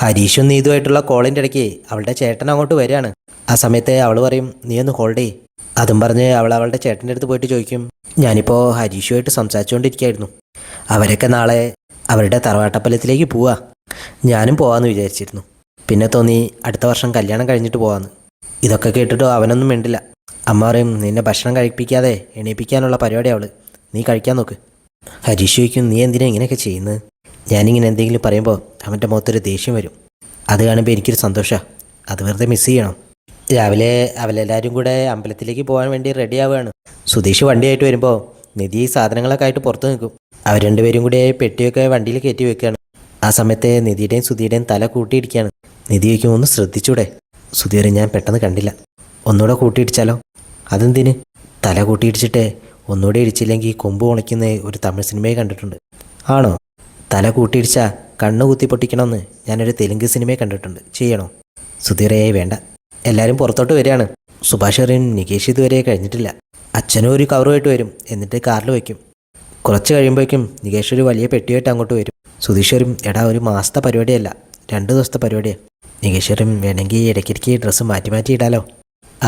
ഹരീഷും നീതുമായിട്ടുള്ള കോളിൻ്റെ ഇടയ്ക്ക് അവളുടെ ചേട്ടൻ അങ്ങോട്ട് വരികയാണ്. ആ സമയത്ത് അവൾ പറയും, നീ ഒന്ന് ഹോൾഡ് ചെയ്യ്. അതും പറഞ്ഞ് അവൾ അവളുടെ ചേട്ടൻ്റെ അടുത്ത് പോയിട്ട് ചോദിക്കും, ഞാനിപ്പോൾ ഹരീഷുമായിട്ട് സംസാരിച്ചുകൊണ്ടിരിക്കുകയായിരുന്നു. അവരൊക്കെ നാളെ അവരുടെ തറവാട്ടപ്പലത്തിലേക്ക് പോവാ. ഞാനും പോവാമെന്ന് വിചാരിച്ചിരുന്നു. പിന്നെ തോന്നി അടുത്ത വർഷം കല്യാണം കഴിഞ്ഞിട്ട് പോവാമെന്ന്. ഇതൊക്കെ കേട്ടിട്ടോ അവനൊന്നും മിണ്ടില്ല. അമ്മ പറയും, നിന്നെ ഭക്ഷണം കഴിപ്പിക്കാതെ എണീപ്പിക്കാനുള്ള പരിപാടി അവൾ, നീ കഴിക്കാൻ നോക്ക്. ഹരീഷ് ചോദിക്കും, നീ എന്തിനാ ഇങ്ങനെയൊക്കെ ചെയ്യുന്നത്? ഞാനിങ്ങനെ എന്തെങ്കിലും പറയുമ്പോൾ അവൻ്റെ മുഖത്തൊരു ദേഷ്യം വരും. അത് കാണുമ്പോൾ എനിക്കൊരു സന്തോഷമാണ്. അത് വെറുതെ മിസ് ചെയ്യണം. രാവിലെ അവരെല്ലാവരും കൂടെ അമ്പലത്തിലേക്ക് പോകാൻ വേണ്ടി റെഡി ആവുകയാണ്. സുധീഷ് വണ്ടിയായിട്ട് വരുമ്പോൾ നിധി സാധനങ്ങളൊക്കെ ആയിട്ട് പുറത്ത് നിൽക്കും. അവർ രണ്ടുപേരും കൂടെ പെട്ടിയൊക്കെ വണ്ടിയിൽ കയറ്റി വെക്കുകയാണ്. ആ സമയത്ത് നിധിയുടെയും സുധിയുടെയും തല കൂട്ടിയിടിക്കുകയാണ്. നിധി ചോദിക്കും, ഒന്ന് ശ്രദ്ധിച്ചൂടെ? സുധി പറയും, ഞാൻ പെട്ടെന്ന് കണ്ടില്ല. ഒന്നുകൂടെ കൂട്ടിയിടിച്ചാലോ? അതെന്തിന്? തല കൂട്ടിയിടിച്ചിട്ട് ഒന്നുകൂടെ ഇടിച്ചില്ലെങ്കിൽ കൊമ്പ് ഉണയ്ക്കുന്ന ഒരു തമിഴ് സിനിമയെ കണ്ടിട്ടുണ്ട്. ആണോ? തല കൂട്ടിയിടിച്ചാൽ കണ്ണ് കുത്തി പൊട്ടിക്കണമെന്ന് ഞാനൊരു തെലുങ്ക് സിനിമയെ കണ്ടിട്ടുണ്ട്. ചെയ്യണോ? സുധീറയെ വേണ്ട. എല്ലാവരും പുറത്തോട്ട് വരികയാണ്. സുഭാഷ് പറയും, നികേഷ് ഇതുവരെ കഴിഞ്ഞിട്ടില്ല. അച്ഛനും ഒരു കവറുമായിട്ട് വരും, എന്നിട്ട് കാറിൽ വയ്ക്കും. കുറച്ച് കഴിയുമ്പോഴേക്കും നികേഷ് ഒരു വലിയ പെട്ടിയായിട്ട് അങ്ങോട്ട് വരും. സുധീഷ് വരും, എടാ ഒരു മാസത്തെ പരിപാടിയല്ല, 2 ദിവസത്തെ പരിപാടിയാണ്. നികേഷ് വരും, വേണമെങ്കിൽ ഇടയ്ക്കിടയ്ക്ക് ഡ്രസ്സ് മാറ്റി മാറ്റി ഇടാലോ.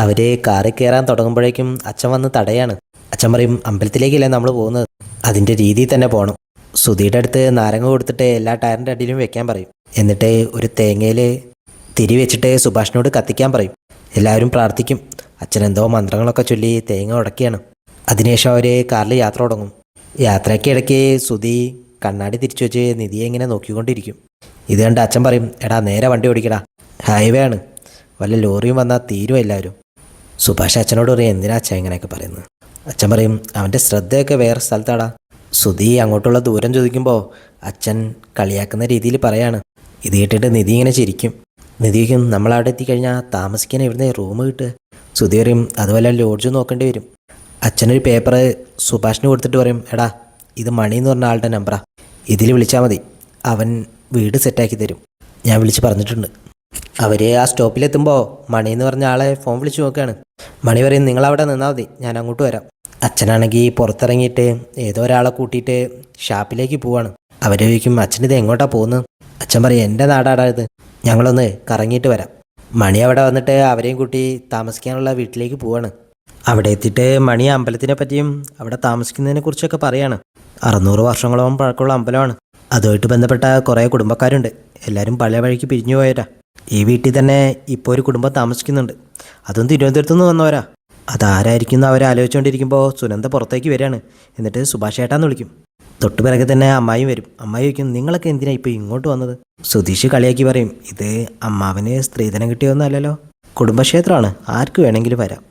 അവർ കാറിൽ കയറാൻ തുടങ്ങുമ്പോഴേക്കും അച്ഛൻ വന്ന് തടയാണ്. അച്ഛൻ പറയും, അമ്പലത്തിലേക്കല്ലേ നമ്മൾ പോകുന്നത്, അതിൻ്റെ രീതിയിൽ തന്നെ പോകണം. സുധിയുടെ അടുത്ത് നാരങ്ങ കൊടുത്തിട്ട് എല്ലാ ടയറിൻ്റെ അടിയിലും വെക്കാൻ പറയും. എന്നിട്ട് ഒരു തേങ്ങയിൽ തിരി വെച്ചിട്ട് സുഭാഷിനോട് കത്തിക്കാൻ പറയും. എല്ലാവരും പ്രാർത്ഥിക്കും. അച്ഛനെന്തോ മന്ത്രങ്ങളൊക്കെ ചൊല്ലി തേങ്ങ ഉടക്കിയാണ്. അതിനുശേഷം അവർ കാറിൽ യാത്ര തുടങ്ങും. യാത്രയ്ക്ക് ഇടയ്ക്ക് സുധി കണ്ണാടി തിരിച്ചു വെച്ച് നിധിയെ ഇങ്ങനെ നോക്കിക്കൊണ്ടിരിക്കും. ഇത് കണ്ട് അച്ഛൻ പറയും, എടാ നേരെ വണ്ടി ഓടിക്കടാ, ഹൈവേ ആണ്, വല്ല ലോറിയും വന്നാൽ തീരും എല്ലാവരും. സുഭാഷ് അച്ഛനോട് പറയും, എന്തിനാ അച്ഛൻ ഇങ്ങനെയൊക്കെ പറയുന്നത്? അച്ഛൻ പറയും, അവൻ്റെ ശ്രദ്ധയൊക്കെ വേറെ സ്ഥലത്താടാ. സുധി അങ്ങോട്ടുള്ള ദൂരം ചോദിക്കുമ്പോൾ അച്ഛൻ കളിയാക്കുന്ന രീതിയിൽ പറയാണ്. ഇത് കേട്ടിട്ട് നിധി ഇങ്ങനെ ചിരിക്കും. നിധിക്കും, നമ്മളവിടെ എത്തിക്കഴിഞ്ഞാൽ താമസിക്കാൻ ഇവിടുന്ന് റൂം കിട്ടുക? സുധി പറയും, അതുപോലെ ലോഡ്ജ് നോക്കേണ്ടി വരും. അച്ഛനൊരു പേപ്പർ സുഭാഷിന് കൊടുത്തിട്ട് പറയും, എടാ ഇത് മണി എന്ന് പറഞ്ഞ ആളുടെ നമ്പറാ, ഇതിൽ വിളിച്ചാൽ മതി, അവൻ വീട് സെറ്റാക്കി തരും. ഞാൻ വിളിച്ച് പറഞ്ഞിട്ടുണ്ട്. അവർ ആ സ്റ്റോപ്പിലെത്തുമ്പോൾ മണി എന്ന് പറഞ്ഞ ആളെ ഫോൺ വിളിച്ച് നോക്കുകയാണ്. മണി പറയും, നിങ്ങളവിടെ നിന്നാൽ മതി, ഞാൻ അങ്ങോട്ട് വരാം. അച്ഛനാണെങ്കിൽ പുറത്തിറങ്ങിയിട്ട് ഏതോ ഒരാളെ കൂട്ടിയിട്ട് ഷാപ്പിലേക്ക് പോവാണ്. അവർ ചോദിക്കും, അച്ഛനിത് എങ്ങോട്ടാണ് പോകുന്നത്? അച്ഛൻ പറയും, എൻ്റെ നാടാടാ ഇത്, ഞങ്ങളൊന്ന് കറങ്ങിയിട്ട് വരാം. മണി അവിടെ വന്നിട്ട് അവരെയും കൂട്ടി താമസിക്കാനുള്ള വീട്ടിലേക്ക് പോവാണ്. അവിടെ എത്തിയിട്ട് മണി അമ്പലത്തിനെ പറ്റിയും അവിടെ താമസിക്കുന്നതിനെ കുറിച്ചൊക്കെ പറയാണ്. 600 വർഷങ്ങളോളം പഴക്കമുള്ള അമ്പലമാണ്. അതുമായിട്ട് ബന്ധപ്പെട്ട കുറേ കുടുംബക്കാരുണ്ട്. എല്ലാവരും പല വഴിക്ക് പിരിഞ്ഞു പോയവരാ. ഈ വീട്ടിൽ തന്നെ ഇപ്പോൾ ഒരു കുടുംബം താമസിക്കുന്നുണ്ട്. അതും തിരുവനന്തപുരത്തു നിന്ന് വന്നവരാ. അതാരായിരിക്കും എന്ന് അവരാലോചിച്ചുകൊണ്ടിരിക്കുമ്പോൾ സുനന്ദ പുറത്തേക്ക് വരികയാണ്. എന്നിട്ട് സുഭാഷ് ഏട്ടാന്ന് വിളിക്കും. തൊട്ട് പിറകെ തന്നെ അമ്മായിയും വരും. അമ്മായി ചോദിക്കും, നിങ്ങളൊക്കെ എന്തിനാണ് ഇപ്പോൾ ഇങ്ങോട്ട് വന്നത്? സുധീഷ് കളിയാക്കി പറയും, ഇത് അമ്മാവന് സ്ത്രീധനം കിട്ടിയൊന്നുമല്ലല്ലോ, കുടുംബക്ഷേത്രമാണ്, ആർക്ക് വേണമെങ്കിലും വരാം.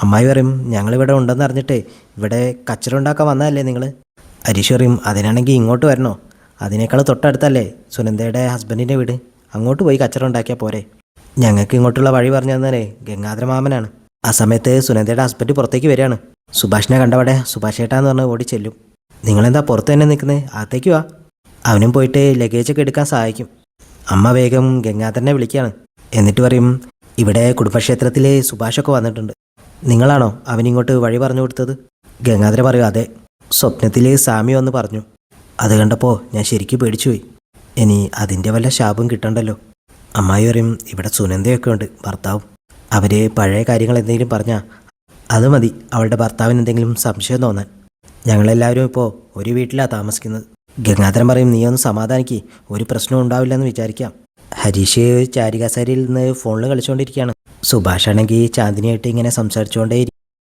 അമ്മായി പറയും, ഞങ്ങളിവിടെ ഉണ്ടെന്ന് അറിഞ്ഞിട്ട് ഇവിടെ കച്ചറ ഉണ്ടാക്കാൻ വന്നതല്ലേ നിങ്ങൾ? ഹരീഷ് പറയും, അതിനാണെങ്കിൽ ഇങ്ങോട്ട് വരണോ? അതിനേക്കാൾ തൊട്ടടുത്തല്ലേ സുനന്ദയുടെ ഹസ്ബൻഡിൻ്റെ വീട്, അങ്ങോട്ട് പോയി കച്ചറ ഉണ്ടാക്കിയാൽ പോരെ? ഞങ്ങൾക്ക് ഇങ്ങോട്ടുള്ള വഴി പറഞ്ഞു തന്നേ ഗംഗാധര മാമനാണ്. ആ സമയത്ത് സുനന്ദയുടെ ഹസ്ബൻഡ് പുറത്തേക്ക് വരികയാണ്. സുഭാഷിനെ കണ്ടവിടെ സുഭാഷ് ഏട്ടാന്ന് പറഞ്ഞ് ഓടി ചെല്ലും. നിങ്ങളെന്താ പുറത്ത് തന്നെ നിൽക്കുന്നത്? അകത്തേക്ക് വാ. അവനും പോയിട്ട് ലഗേജൊക്കെ എടുക്കാൻ സഹായിക്കും. അമ്മ വേഗം ഗംഗാധരനെ വിളിക്കുകയാണ്. എന്നിട്ട് പറയും, ഇവിടെ കുടുംബക്ഷേത്രത്തിൽ സുഭാഷൊക്കെ വന്നിട്ടുണ്ട്, നിങ്ങളാണോ അവനിങ്ങോട്ട് വഴി പറഞ്ഞു കൊടുത്തത്? ഗംഗാധര പറയും, അതെ, സ്വപ്നത്തിൽ സ്വാമി വന്ന് പറഞ്ഞു. അത് കണ്ടപ്പോൾ ഞാൻ ശരിക്കും പേടിച്ചുപോയി. ഇനി അതിൻ്റെ വല്ല ശാപം കിട്ടണ്ടല്ലോ. അമ്മായി പറയും, ഇവിടെ സുനന്ദയൊക്കെ ഉണ്ട്, ഭർത്താവും. അവർ പഴയ കാര്യങ്ങൾ എന്തെങ്കിലും പറഞ്ഞാൽ അത് മതി അവളുടെ ഭർത്താവിന് എന്തെങ്കിലും സംശയം തോന്നാൻ. ഞങ്ങളെല്ലാവരും ഇപ്പോൾ ഒരു വീട്ടിലാണ് താമസിക്കുന്നത്. ഗംഗാധരൻ പറയും, നീ ഒന്ന് സമാധാനിക്ക്, ഒരു പ്രശ്നവും ഉണ്ടാവില്ലെന്ന് വിചാരിക്കാം. ഹരീഷ് ചാരികാസാരിയിൽ നിന്ന് ഫോണിൽ കളിച്ചുകൊണ്ടിരിക്കുകയാണ്. സുഭാഷ് ആണെങ്കിൽ ചാന്ദിനിയായിട്ട് ഇങ്ങനെ സംസാരിച്ചുകൊണ്ടേ